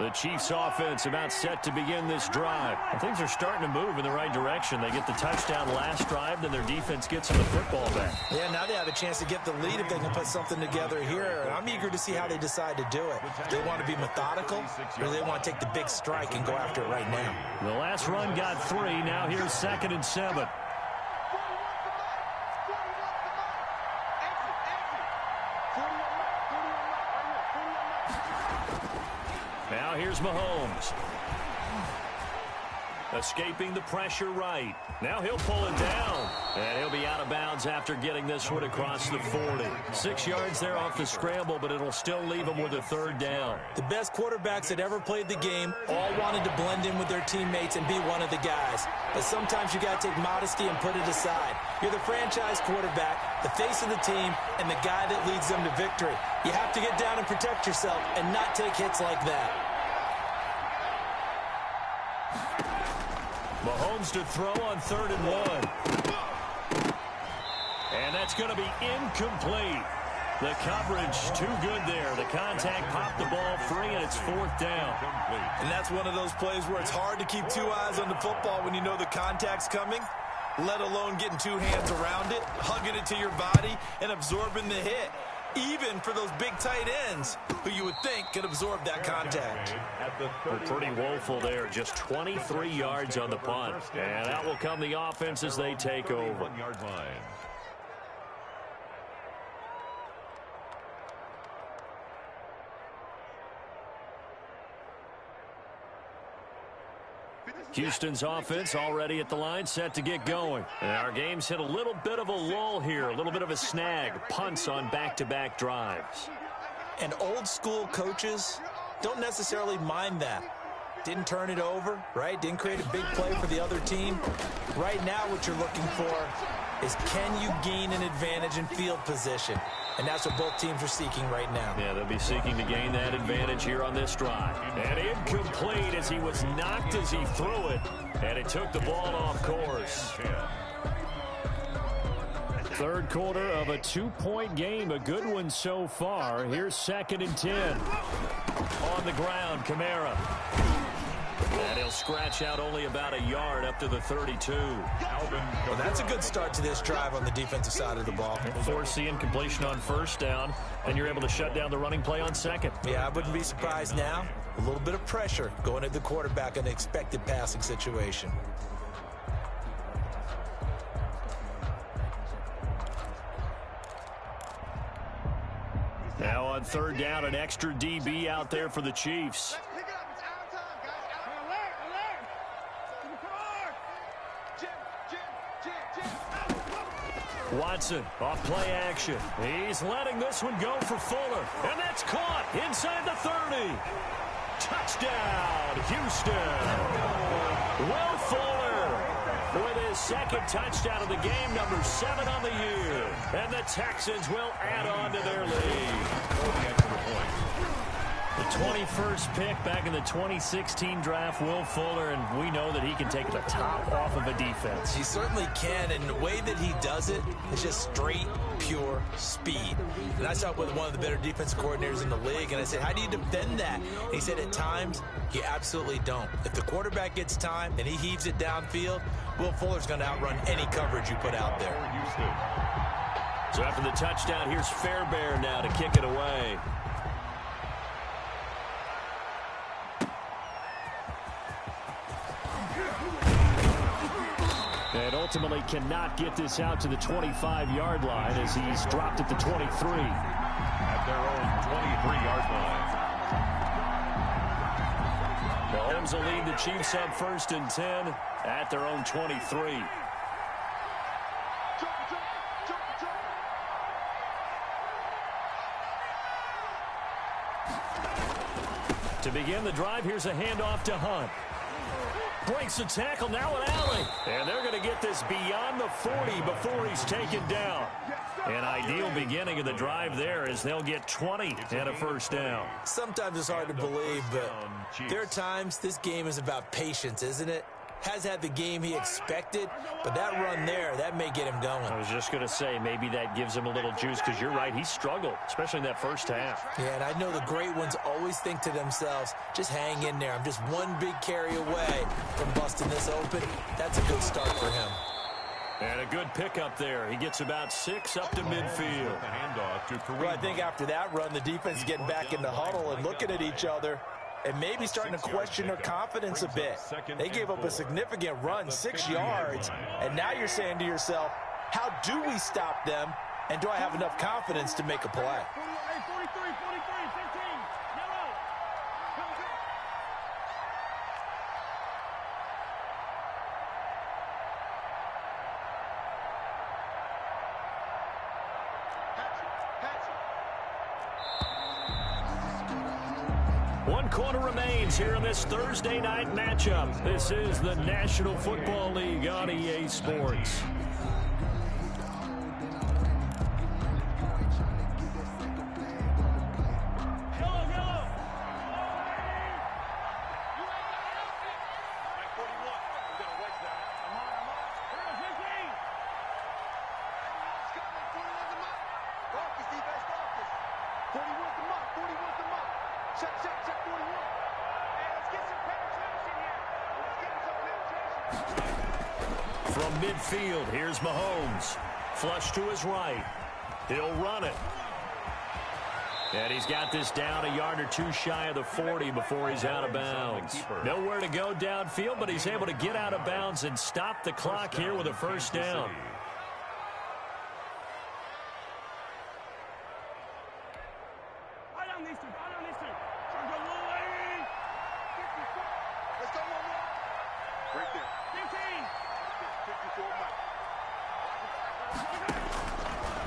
The Chiefs offense about set to begin this drive. And things are starting to move in the right direction. They get the touchdown last drive, then their defense gets them the football back. Yeah, now they have a chance to get the lead if they can put something together here. I'm eager to see how they decide to do it. Do they want to be methodical, or do they want to take the big strike and go after it right now? The last run got 3. Now here's 2nd and 7. Now here's Mahomes. Escaping the pressure right. Now he'll pull it down. And he'll be out of bounds after getting this one across the 40. 6 yards there off the scramble, but it'll still leave him with a 3rd down. The best quarterbacks that ever played the game all wanted to blend in with their teammates and be one of the guys. But sometimes you got to take modesty and put it aside. You're the franchise quarterback, the face of the team, and the guy that leads them to victory. You have to get down and protect yourself and not take hits like that. Mahomes to throw on 3rd and 1. And that's going to be incomplete. The coverage too good there. The contact popped the ball free, and it's 4th down. And that's one of those plays where it's hard to keep 2 eyes on the football when you know the contact's coming, let alone getting 2 hands around it, hugging it to your body, and absorbing the hit. Even for those big tight ends who you would think could absorb that contact. Well, pretty woeful there. Just 23 yards on the punt. And out will come the offense as they take over. 1-yard line. Houston's offense already at the line, set to get going. And our game's hit a little bit of a lull here, a little bit of a snag. Punts on back-to-back drives. And old-school coaches don't necessarily mind that. Didn't turn it over, right? Didn't create a big play for the other team. Right now what you're looking for is, can you gain an advantage in field position? And that's what both teams are seeking right now. Yeah, they'll be seeking to gain that advantage here on this drive. And incomplete as he was knocked as he threw it. And it took the ball off course. Third quarter of a 2-point game. A good one so far. Here's 2nd and 10. On the ground, Kamara. And he'll scratch out only about a yard up to the 32. Well, that's a good start to this drive on the defensive side of the ball. Force the incompletion on first down, and you're able to shut down the running play on second. Yeah, I wouldn't be surprised now. A little bit of pressure going at the quarterback in the expected passing situation. Now on third down, an extra DB out there for the Chiefs. Watson off play action. He's letting this one go for Fuller. And that's caught inside the 30. Touchdown, Houston. Will Fuller with his second touchdown of the game, number 7 on the year. And the Texans will add on to their lead. The 21st pick back in the 2016 draft, Will Fuller, and we know that he can take the top off of a defense. He certainly can, and the way that he does it is just straight, pure speed. And I saw it with one of the better defensive coordinators in the league, and I said, how do you defend that? And he said, at times, you absolutely don't. If the quarterback gets time and he heaves it downfield, Will Fuller's going to outrun any coverage you put out there. So after the touchdown, here's Fairbairn now to kick it away. And ultimately cannot get this out to the 25-yard line as he's dropped at the 23. At their own 23-yard line. Mahomes will lead the Chiefs up 1st and 10 at their own 23. To begin the drive, here's a handoff to Hunt. Breaks the tackle, now an alley. And they're going to get this beyond the 40 before he's taken down. An ideal beginning of the drive there as they'll get 20 and a first down. Sometimes it's hard to believe, but there are times this game is about patience, isn't it? Has had the game he expected, but that run there, that may get him going. I was just going to say, maybe that gives him a little juice, because you're right, he struggled, especially in that first half. Yeah, and I know the great ones always think to themselves, just hang in there. I'm just one big carry away from busting this open. That's a good start for him. And a good pickup there. He gets about 6 up to midfield. Well, I think after that run, the defense is getting back in the huddle and looking at each other and maybe starting to question their confidence a bit. They gave up a significant run, 6 yards, and now you're saying to yourself, how do we stop them, and do I have enough confidence to make a play? One quarter remains here in this Thursday night matchup. This is the National Football League on EA Sports. From midfield, here's Mahomes. Flush to his right. He'll run it. And he's got this down a yard or two shy of the 40 before he's out of bounds. Nowhere to go downfield, but he's able to get out of bounds and stop the clock here with a first down.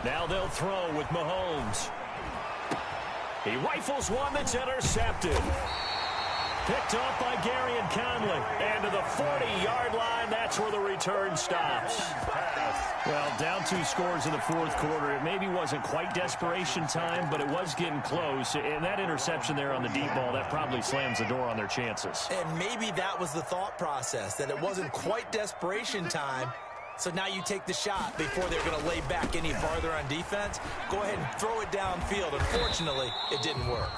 Now they'll throw with Mahomes. He rifles one that's intercepted. Picked off by Garyon Conley. And to the 40-yard line, that's where the return stops. Well, down 2 scores in the fourth quarter. It maybe wasn't quite desperation time, but it was getting close. And that interception there on the deep ball, that probably slams the door on their chances. And maybe that was the thought process, that it wasn't quite desperation time. So now you take the shot before they're going to lay back any farther on defense. Go ahead and throw it downfield. Unfortunately, it didn't work.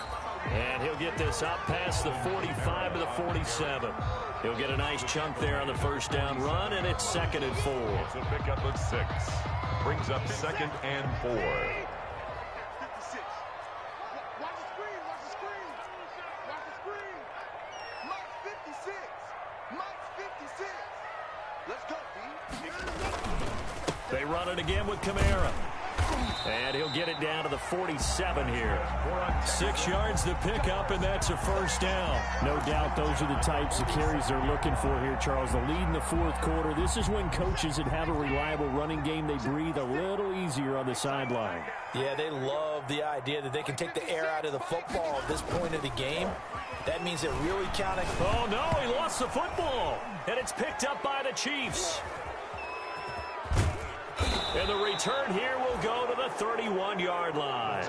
And he'll get this up past the 45 to the 47. He'll get a nice chunk there on the first down run, and it's 2nd and 4. It's a pickup of 6. Brings up 2nd and 4. 56. Watch the screen, watch the screen. Watch the screen. Mike's 56. Mike's 56. Let's go, D. They run it again with Kamara. And he'll get it down to the 47 here. 6 yards to pick up, and that's a first down. No doubt those are the types of carries they're looking for here, Charles. The lead in the fourth quarter. This is when coaches that have a reliable running game, they breathe a little easier on the sideline. Yeah, they love the idea that they can take the air out of the football at this point of the game. That means they're really counting. Oh, no, he lost the football. And it's picked up by the Chiefs. And the return here will go to the 31-yard line.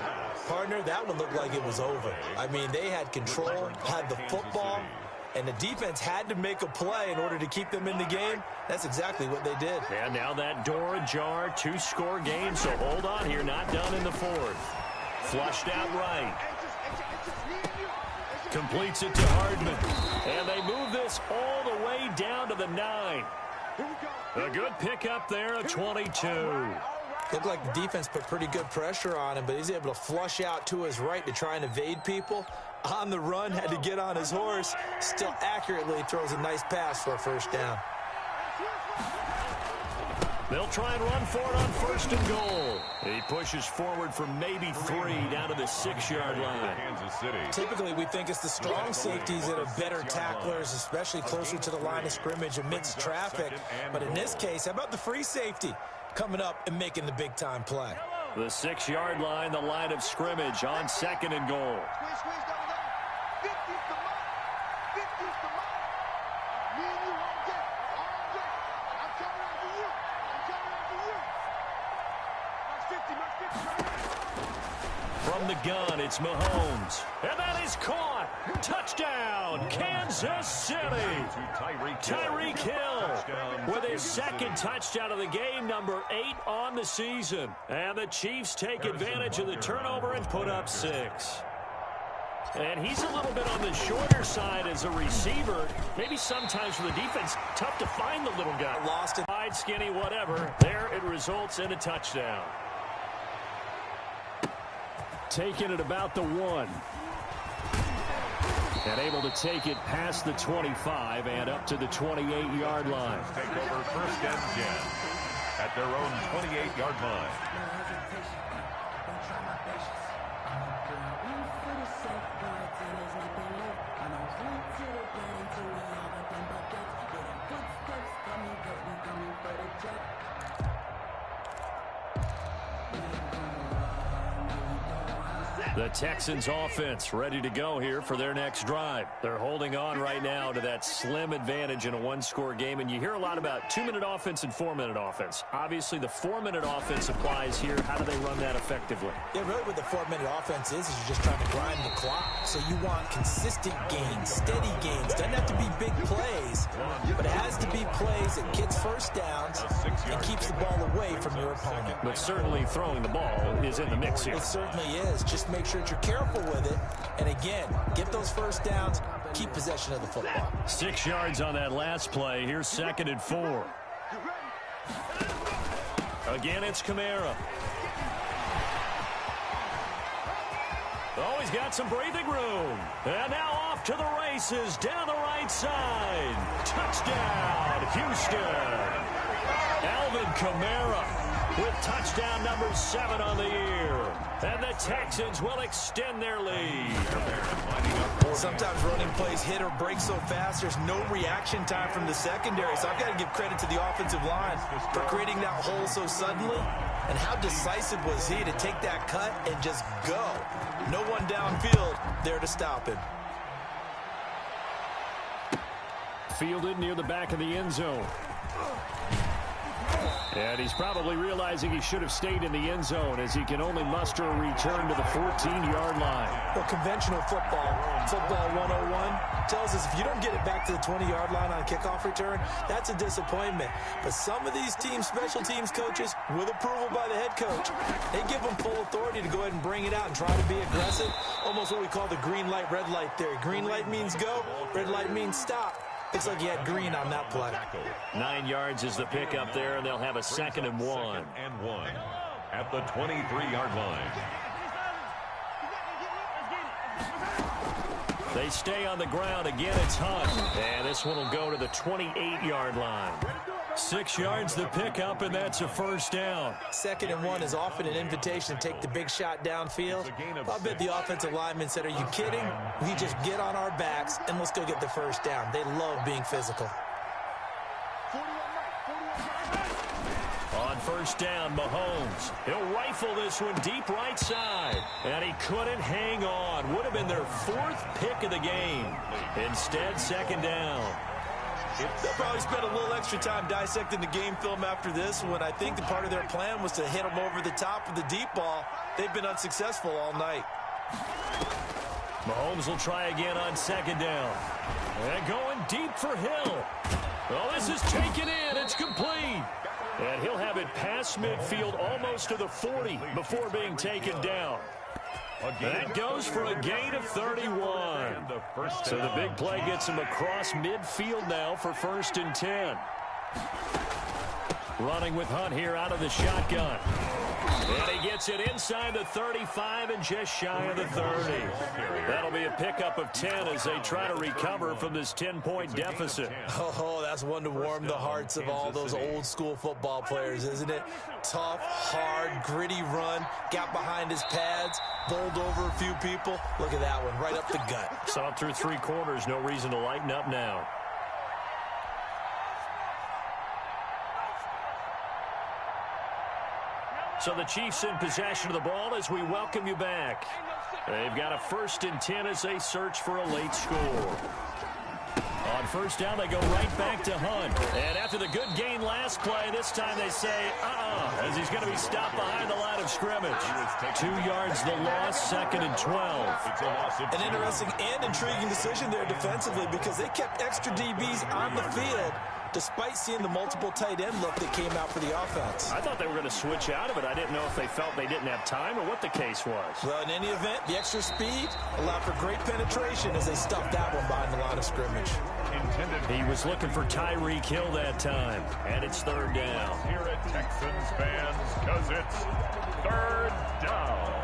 Partner, that one looked like it was over. I mean, they had control, had the football, and the defense had to make a play in order to keep them in the game. That's exactly what they did. And now that door ajar, 2-score game, so hold on here, not done in the fourth. Flushed out right. Completes it to Hardman. And they move this all the way down to the 9. A good pickup there at 22. Looked like the defense put pretty good pressure on him, but he's able to flush out to his right to try and evade people. On the run, had to get on his horse. Still accurately throws a nice pass for a first down. They'll try and run for it on 1st and goal. He pushes forward for maybe 3 down to the 6-yard line. Kansas City. Typically, we think it's the strong safeties that are better tacklers, especially closer to the line of scrimmage amidst traffic. But in this case, how about the free safety coming up and making the big-time play? The 6-yard line, the line of scrimmage on 2nd and goal. Squeeze, double down. 50's the mark. 50's the mark. Me and you all day. All day. I'm coming after you. I'm coming after you. Max 50, Max 50. From the gun, it's Mahomes. And that is caught. Touchdown, Kansas City. Tyreek Hill with his 2nd touchdown of the game, number 8 on the season. And the Chiefs take advantage of the turnover and put up 6. And he's a little bit on the shorter side as a receiver. Maybe sometimes for the defense, tough to find the little guy. Lost it. Wide, skinny, whatever. There it results in a touchdown. Taking it about the 1. And able to take it past the 25 and up to the 28-yard line. Take over 1st and 10 at their own 28-yard line. The Texans offense ready to go here for their next drive. They're holding on right now to that slim advantage in a 1-score game, and you hear a lot about 2-minute offense and 4-minute offense. Obviously, the 4-minute offense applies here. How do they run that effectively? Yeah, really what the 4-minute offense is you're just trying to grind the clock. So you want consistent gains, steady gains. Doesn't have to be big plays, but it has to be plays that gets first downs and keeps the ball away from your opponent. But certainly throwing the ball is in the mix here. It certainly is. Just make sure that you're careful with it. And again, get those first downs, keep possession of the football. 6 yards on that last play. Here's 2nd and 4. Again, it's Kamara. Oh, he's got some breathing room. And now off to the races down the right side. Touchdown, Houston. Alvin Kamara. with touchdown number 7 on the year. And the Texans will extend their lead. Sometimes running plays hit or break so fast, there's no reaction time from the secondary. So I've got to give credit to the offensive line for creating that hole so suddenly. And how decisive was he to take that cut and just go? No one downfield there to stop him. Fielded near the back of the end zone. And he's probably realizing he should have stayed in the end zone as he can only muster a return to the 14-yard line. Well, conventional football 101, tells us if you don't get it back to the 20-yard line on kickoff return, that's a disappointment. But some of these teams, special teams coaches, with approval by the head coach, they give them full authority to go ahead and bring it out and try to be aggressive. Almost what we call the green light, red light theory. Green light means go, red light means stop. Looks like he had green on that play. 9 yards is the pickup there, and they'll have a 2nd and 1. 2nd and 1 at the 23-yard line. They stay on the ground. Again, it's Hunt. And this one will go to the 28-yard line. 6 yards the pickup, and that's a 1st down. 2nd and 1 is often an invitation to take the big shot downfield. I bet the offensive lineman said, are you kidding? We just get on our backs, and let's go get the 1st down. They love being physical. On 1st down, Mahomes. He'll rifle this one deep right side. And he couldn't hang on. Would have been their 4th pick of the game. Instead, 2nd down. They'll probably spend a little extra time dissecting the game film after this when I think the part of their plan was to hit them over the top with the deep ball. They've been unsuccessful all night. Mahomes will try again on 2nd down. And going deep for Hill. Well, this is taken in. It's complete. And he'll have it past midfield almost to the 40 before being taken down. That goes for a gain of 31. So the big play gets him across midfield now for 1st and 10. Running with Hunt here out of the shotgun. And he gets it inside the 35 and just shy of the 30. That'll be a pickup of 10 as they try to recover from this 10-point deficit. Oh, that's one to warm the hearts of all those old-school football players, isn't it? Tough, hard, gritty run, got behind his pads, bowled over a few people. Look at that one, right up the gut. Saw it through 3 quarters, no reason to lighten up now. So the Chiefs in possession of the ball as we welcome you back. They've got a 1st and 10 as they search for a late score. On 1st down, they go right back to Hunt. And after the good gain last play, this time they say, as he's going to be stopped behind the line of scrimmage. 2 yards the loss, 2nd and 12. An interesting and intriguing decision there defensively because they kept extra DBs on the field despite seeing the multiple tight end look that came out for the offense. I thought they were going to switch out of it. I didn't know if they felt they didn't have time or what the case was. Well, in any event, the extra speed allowed for great penetration as they stuffed that one behind the line of scrimmage. He was looking for Tyreek Hill that time, and it's 3rd down. Here at Texans fans, because it's 3rd down.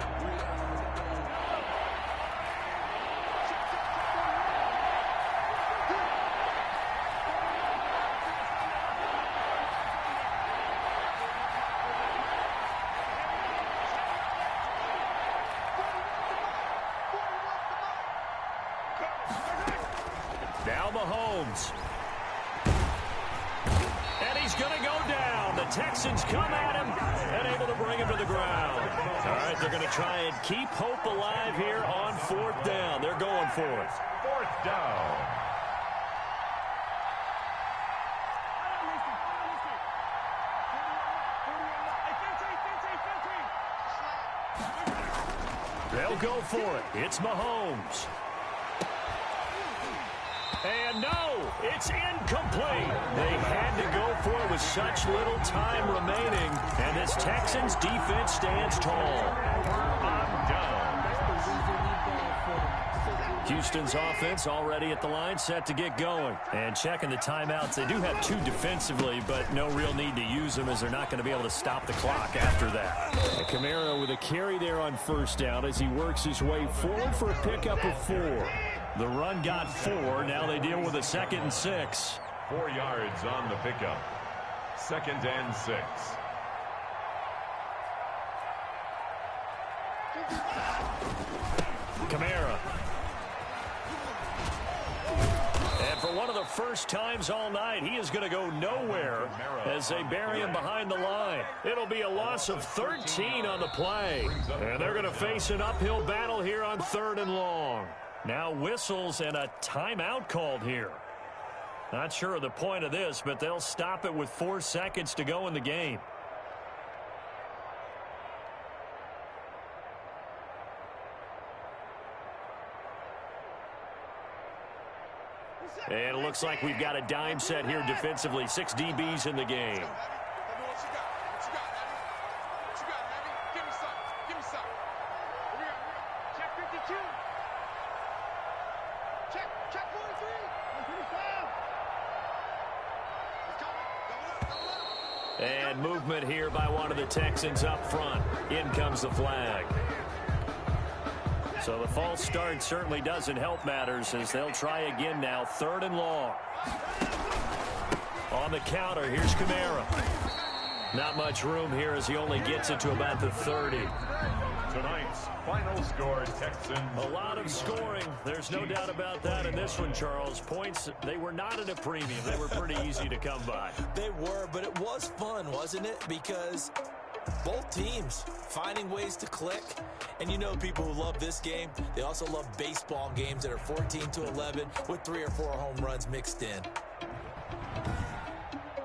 Now Mahomes. And he's going to go down. The Texans come at him and able to bring him to the ground. All right, they're going to try and keep hope alive here on 4th down. They're going for it. 4th down. They'll go for it. It's Mahomes. And no, it's incomplete. They had to go for it with such little time remaining. And this Texans defense stands tall. Houston's offense already at the line, set to get going. And checking the timeouts. They do have 2 defensively, but no real need to use them as they're not going to be able to stop the clock after that. And Kamara with a carry there on 1st down as he works his way forward for a pickup of 4. The run got 4. Now they deal with a 2nd and 6. 4 yards on the pickup. 2nd and 6. Kamara. And for one of the first times all night, he is going to go nowhere as they bury him behind the line. It'll be a loss of 13 on the play. And they're going to face an uphill battle here on 3rd and long. Now whistles and a timeout called here. Not sure of the point of this, but they'll stop it with 4 seconds to go in the game. And it looks like we've got a dime set here defensively. 6 DBs in the game. And movement here by one of the Texans up front. In comes the flag. So the false start certainly doesn't help matters as they'll try again now. 3rd and long. On the counter, here's Kamara. Not much room here as he only gets it to about the 30. Tonight's final score, Texans. A lot of scoring. There's no doubt about that in this one, Charles. Points, they were not at a premium. They were pretty easy to come by. They were, but it was fun, wasn't it? Because both teams finding ways to click. And you know people who love this game, they also love baseball games that are 14-11 with 3 or 4 home runs mixed in.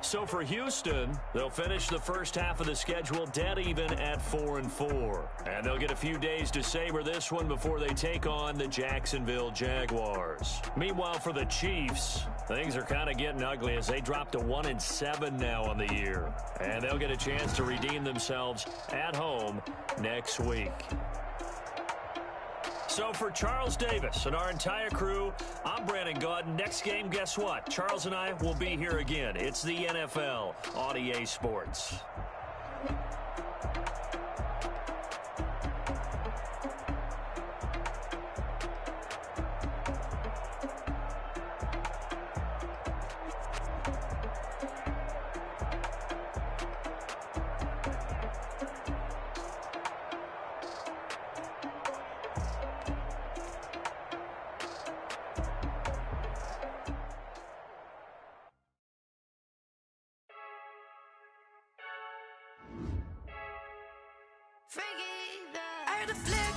So for Houston, they'll finish the first half of the schedule dead even at 4-4. And they'll get a few days to savor this one before they take on the Jacksonville Jaguars. Meanwhile, for the Chiefs, things are kind of getting ugly as they drop to 1-7 now on the year. And they'll get a chance to redeem themselves at home next week. So for Charles Davis and our entire crew, I'm Brandon Gaudin. Next game, guess what? Charles and I will be here again. It's the NFL on EA Sports. I heard the flip